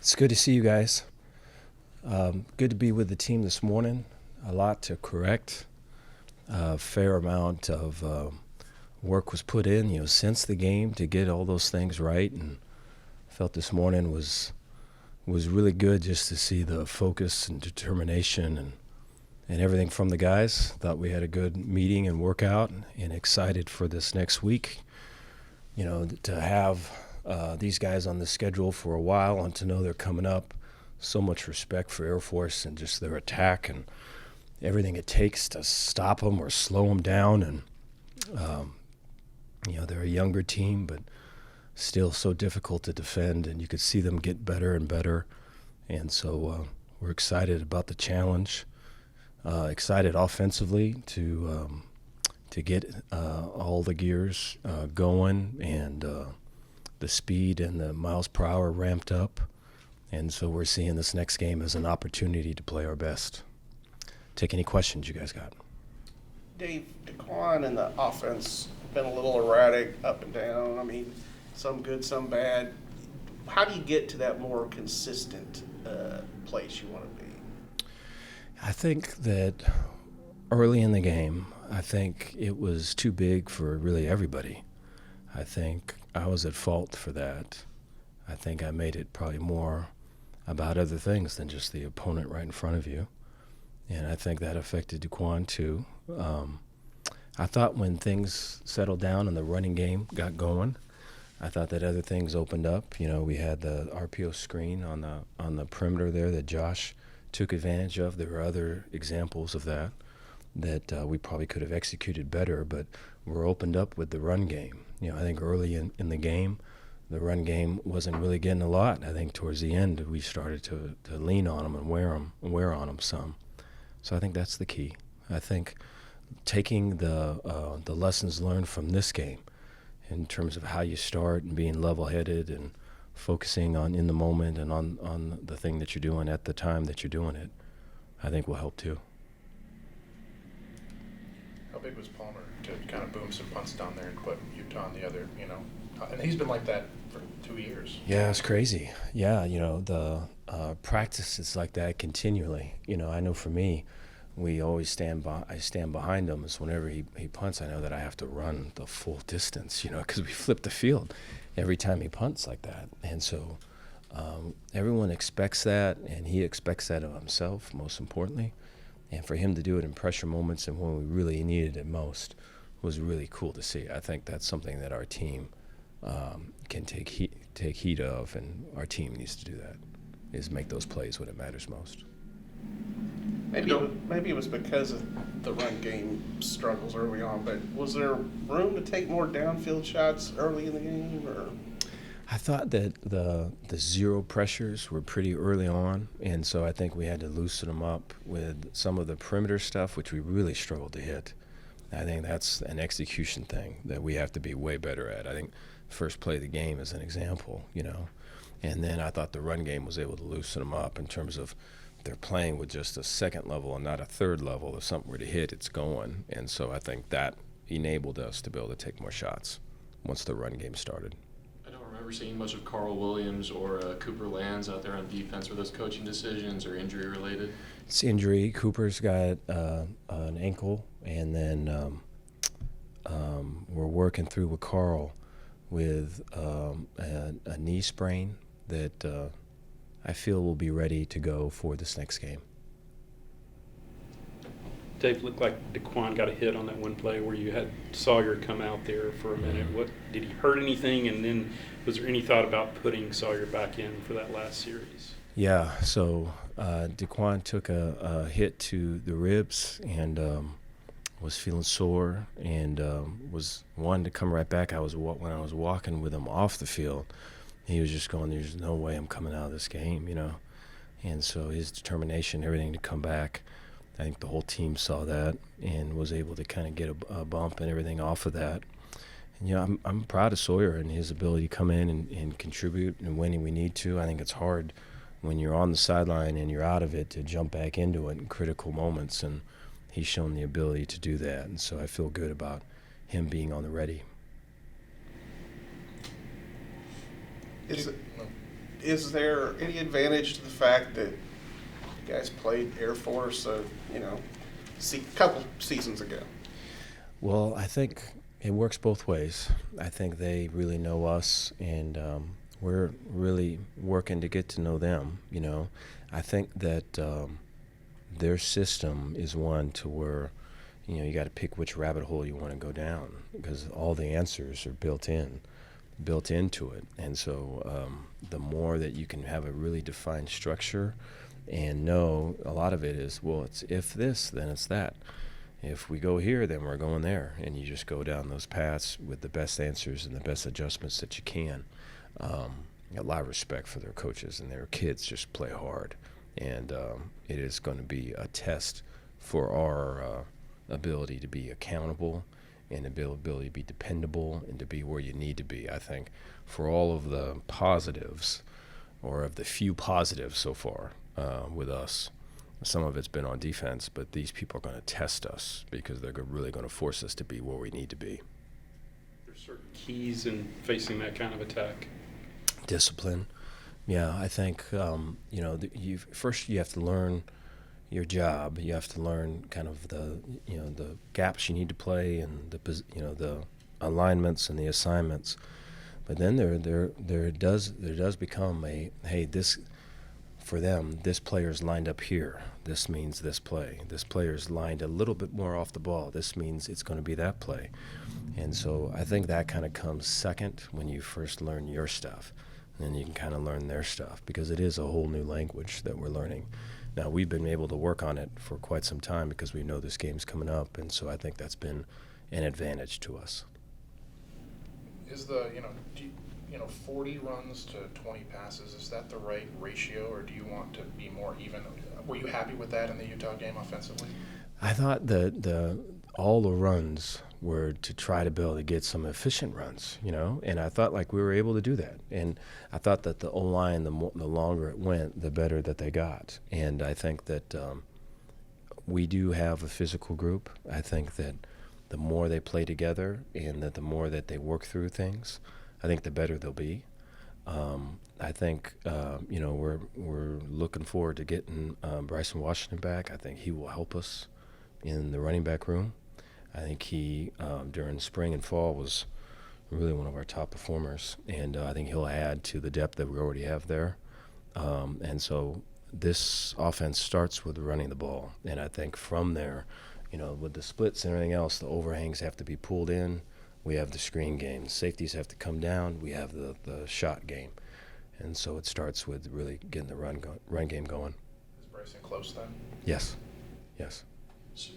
It's good to see you guys. Good to be with the team this morning. A lot to correct. A fair amount of work was put in, since the game to get all those things right. And I felt this morning was really good just to see the focus and determination and everything from the guys. Thought we had a good meeting and workout, and excited for this next week. To have these guys on the schedule for a while and to know they're coming up. So much respect for Air Force and just their attack and everything it takes to stop them or slow them down. And, they're a younger team, but still so difficult to defend. And you could see them get better and better. And so we're excited about the challenge, excited offensively to get all the gears going and the speed and the miles per hour ramped up. And so we're seeing this next game as an opportunity to play our best. Take any questions you guys got. Dave, Daquan and the offense been a little erratic, up and down. I mean, some good, some bad. How do you get to that more consistent place you want to be? I think that early in the game, I think it was too big for really everybody. I think I was at fault for that. I think I made it probably more about other things than just the opponent right in front of you. And I think that affected Daquan too. I thought when things settled down and the running game got going, I thought that other things opened up. We had the RPO screen on the perimeter there that Josh took advantage of. There were other examples of that we probably could have executed better, but we're opened up with the run game. I think early in the game, the run game wasn't really getting a lot. I think towards the end, we started to lean on them and wear on them some. So I think that's the key. I think taking the lessons learned from this game in terms of how you start and being level-headed and focusing on in the moment and on the thing that you're doing at the time that you're doing it, I think will help too. How big was Palmer to kind of boom some punts down there and put Utah on the other, And he's been like that for 2 years. Yeah, it's crazy. Yeah, the practice is like that continually. I know for me, I stand behind him. So whenever he punts, I know that I have to run the full distance, because we flip the field every time he punts like that. And so everyone expects that, and he expects that of himself, most importantly. And for him to do it in pressure moments and when we really needed it most was really cool to see. I think that's something that our team can take heed of, and our team needs to do that, is make those plays when it matters most. Maybe it was because of the run game struggles early on, but was there room to take more downfield shots early in the game? Or? I thought that the zero pressures were pretty early on, and so I think we had to loosen them up with some of the perimeter stuff, which we really struggled to hit. I think that's an execution thing that we have to be way better at. I think first play of the game is an example, And then I thought the run game was able to loosen them up in terms of they're playing with just a second level and not a third level. If something were to hit, it's going. And so I think that enabled us to be able to take more shots once the run game started. I don't remember seeing much of Carl Williams or Cooper Lands out there on defense. Were those coaching decisions or injury related? It's injury. Cooper's got an ankle, and then we're working through with Carl with a knee sprain that I feel will be ready to go for this next game. Dave, looked like Daquan got a hit on that one play where you had Sawyer come out there for a minute. What did he hurt anything? And then was there any thought about putting Sawyer back in for that last series? Yeah, so Daquan took a hit to the ribs and was feeling sore and was wanting to come right back. When I was walking with him off the field, he was just going, "There's no way I'm coming out of this game," And so his determination, everything to come back. I think the whole team saw that and was able to kind of get a bump and everything off of that. And, I'm proud of Sawyer and his ability to come in and contribute and when we need to. I think it's hard when you're on the sideline and you're out of it to jump back into it in critical moments, and he's shown the ability to do that. And so I feel good about him being on the ready. is there any advantage to the fact that you guys played Air Force, a couple seasons ago? Well, I think it works both ways. I think they really know us, and we're really working to get to know them. I think that their system is one to where you got to pick which rabbit hole you want to go down, because all the answers are built into it. And so the more that you can have a really defined structure and know, a lot of it is, well, it's if this, then it's that. If we go here, then we're going there. And you just go down those paths with the best answers and the best adjustments that you can. A lot of respect for their coaches, and their kids just play hard. And it is going to be a test for our ability to be accountable and ability to be dependable and to be where you need to be. I think for all of the positives, or of the few positives so far with us, some of it's been on defense, but these people are going to test us because they're really going to force us to be where we need to be. There's certain keys in facing that kind of attack. Discipline. Yeah, I think, first you have to learn your job. You have to learn kind of the gaps you need to play, and the alignments and the assignments. But then there does become for them, this player's lined up here. This means this play. This player's lined a little bit more off the ball. This means it's going to be that play. And so I think that kind of comes second when you first learn your stuff. And then you can kind of learn their stuff, because it is a whole new language that we're learning. Now, we've been able to work on it for quite some time because we know this game's coming up, and so I think that's been an advantage to us. Is the 40 runs to 20 passes, is that the right ratio, or do you want to be more even? Were you happy with that in the Utah game offensively? I thought that all the runs were to try to be able to get some efficient runs, and I thought like we were able to do that. And I thought that the O-line, the longer it went, the better that they got. And I think that we do have a physical group. I think that the more they play together and that the more that they work through things, I think the better they'll be. I think, we're looking forward to getting Bryson Washington back. I think he will help us in the running back room. I think he, during spring and fall, was really one of our top performers, and I think he'll add to the depth that we already have there. And so this offense starts with running the ball, and I think from there, with the splits and everything else, the overhangs have to be pulled in. We have the screen game. The safeties have to come down. We have the shot game. And so it starts with really getting the run game going. Is Bryson close then? Yes.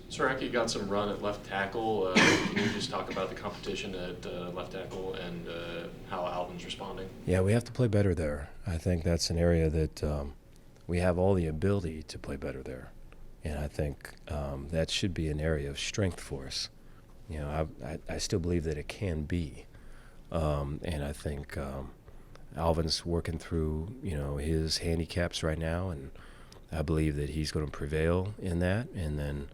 Saraki got some run at left tackle. Can you just talk about the competition at left tackle and how Alvin's responding? Yeah, we have to play better there. I think that's an area that we have all the ability to play better there. And I think that should be an area of strength for us. I still believe that it can be. And I think Alvin's working through, his handicaps right now, and I believe that he's going to prevail in that. And then,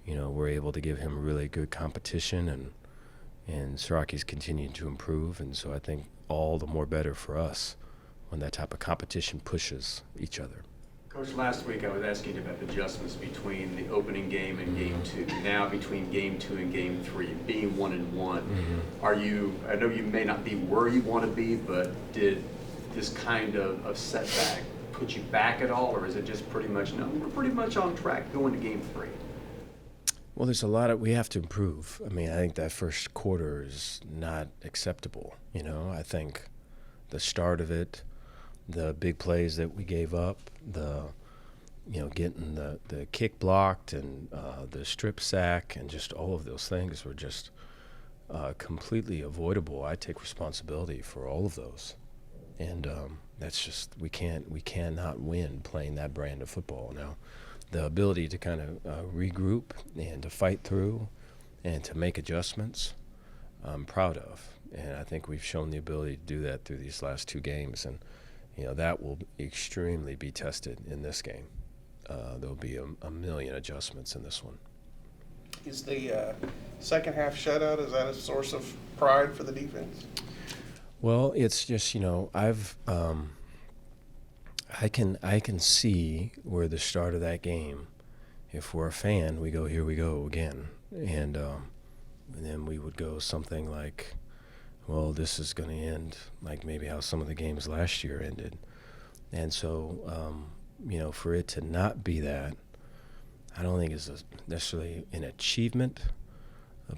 we're able to give him really good competition, and Saraki's continuing to improve. And so I think all the more better for us when that type of competition pushes each other. Coach, last week I was asking you about adjustments between the opening game and game 2. Now between game 2 and game 3, being 1-1, are you? I know you may not be where you want to be, but did this kind of setback put you back at all, or is it just pretty much no? We're pretty much on track going to game 3. Well, there's a lot we have to improve. I mean, I think that first quarter is not acceptable. I think the start of it, the big plays that we gave up, getting the kick blocked and the strip sack and just all of those things were just completely avoidable. I take responsibility for all of those. And that's just, we cannot win playing that brand of football. Now, the ability to kind of regroup and to fight through and to make adjustments, I'm proud of. And I think we've shown the ability to do that through these last 2 games. And that will extremely be tested in this game. There'll be a million adjustments in this one. Is the second half shutout, is that a source of pride for the defense? Well, it's just, I've I can see where the start of that game, if we're a fan, we go, here we go again. And then we would go something like, well, this is going to end like maybe how some of the games last year ended. And so, for it to not be that, I don't think is necessarily an achievement,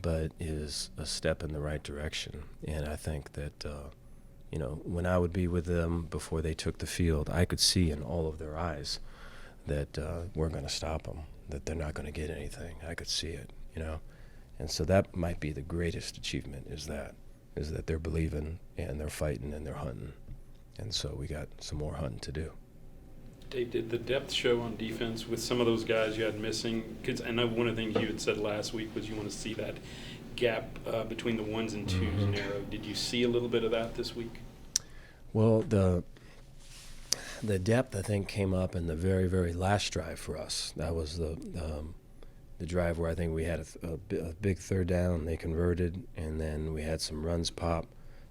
but is a step in the right direction. And I think that, when I would be with them before they took the field, I could see in all of their eyes that we're going to stop them, that they're not going to get anything. I could see it, And so that might be the greatest achievement is that they're believing and they're fighting and they're hunting. And so we got some more hunting to do. Dave, did the depth show on defense with some of those guys you had missing? Because I know one of the things you had said last week was you want to see that gap between the ones and twos narrow. Did you see a little bit of that this week? Well, the depth, I think, came up in the very, very last drive for us. That was the drive where I think we had a big third down. They converted, and then we had some runs pop.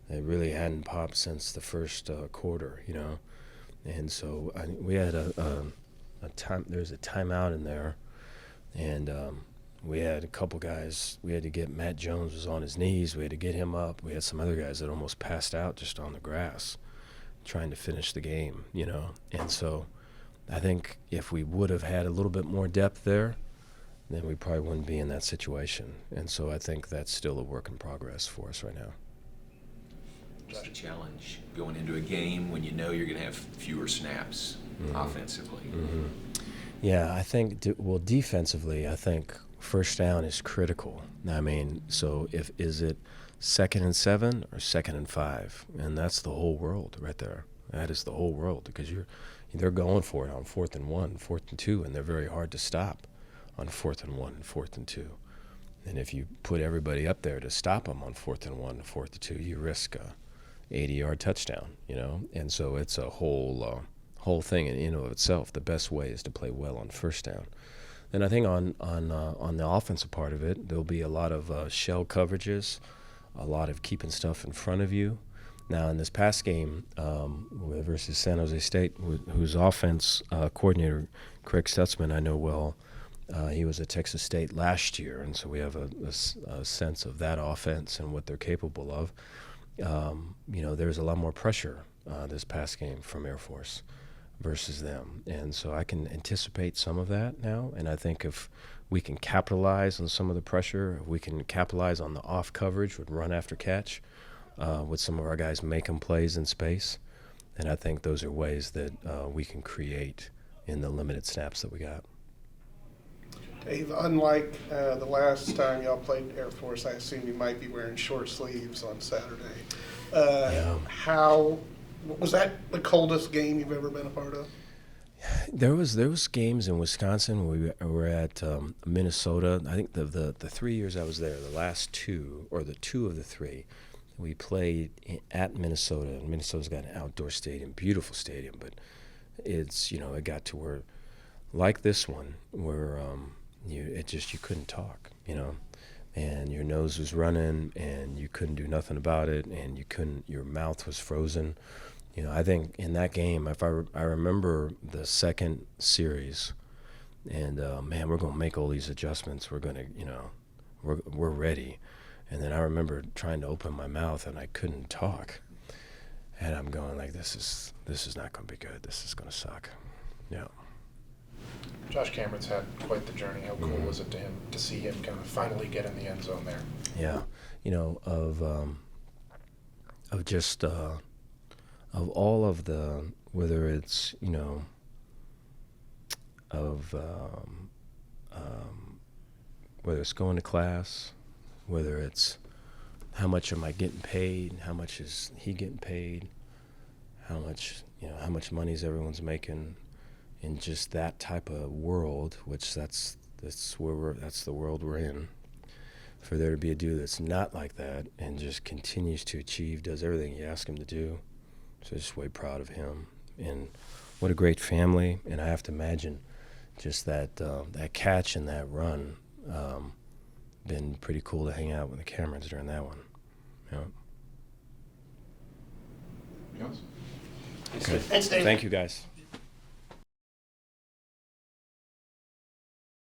They really hadn't popped since the first quarter, And so we had a time. There was a timeout in there, and we had a couple guys. We had to get Matt Jones was on his knees. We had to get him up. We had some other guys that almost passed out just on the grass, trying to finish the game, And so I think if we would have had a little bit more depth there, then we probably wouldn't be in that situation. And so I think that's still a work in progress for us right now. What's the challenge going into a game when you know you're going to have fewer snaps offensively? Mm-hmm. Yeah, I think, defensively, I think first down is critical. I mean, so is it 2nd and 7 or 2nd and 5? And that's the whole world right there. That is the whole world because they're going for it on 4th and 1, 4th and 2, and they're very hard to stop on 4th and 1 and 4th and 2. And if you put everybody up there to stop them on 4th and 1 and 4th and 2, you risk a 80-yard touchdown, And so it's a whole thing in and of itself. The best way is to play well on first down. And I think on the offensive part of it, there'll be a lot of shell coverages, a lot of keeping stuff in front of you. Now, in this past game versus San Jose State, whose offense coordinator, Craig Stutzman, I know well, he was at Texas State last year, and so we have a sense of that offense and what they're capable of. There's a lot more pressure this past game from Air Force versus them. And so I can anticipate some of that now. And I think if we can capitalize on some of the pressure, if we can capitalize on the off coverage with run after catch, with some of our guys making plays in space, then I think those are ways that we can create in the limited snaps that we got. Dave, unlike the last time y'all played Air Force, I assume you might be wearing short sleeves on Saturday. Yeah. Was that the coldest game you've ever been a part of? There was games in Wisconsin where we were at Minnesota. I think the 3 years I was there, the last two, or the two of the three, we played at Minnesota. And Minnesota's got an outdoor stadium, beautiful stadium, but it's, it got to where, like this one, where you couldn't talk, and your nose was running and you couldn't do nothing about it, and your mouth was frozen. I think in that game, if I remember the second series, and man, we're going to make all these adjustments. We're going to, we're ready. And then I remember trying to open my mouth and I couldn't talk. And I'm going like, this is not going to be good. This is going to suck. Yeah. Josh Cameron's had quite the journey. How cool was it to see him kind of finally get in the end zone there? Yeah, of just of all of the, whether it's whether it's going to class, whether it's how much am I getting paid, how much is he getting paid, how much money is everyone's making. In just that type of world, which that's the world we're in. For there to be a dude that's not like that and just continues to achieve, does everything you ask him to do, so just way proud of him. And what a great family. And I have to imagine just that catch and that run, been pretty cool to hang out with the Camerons during that one. Yeah. Yes. Okay. Thanks, Dave. Thank you, guys.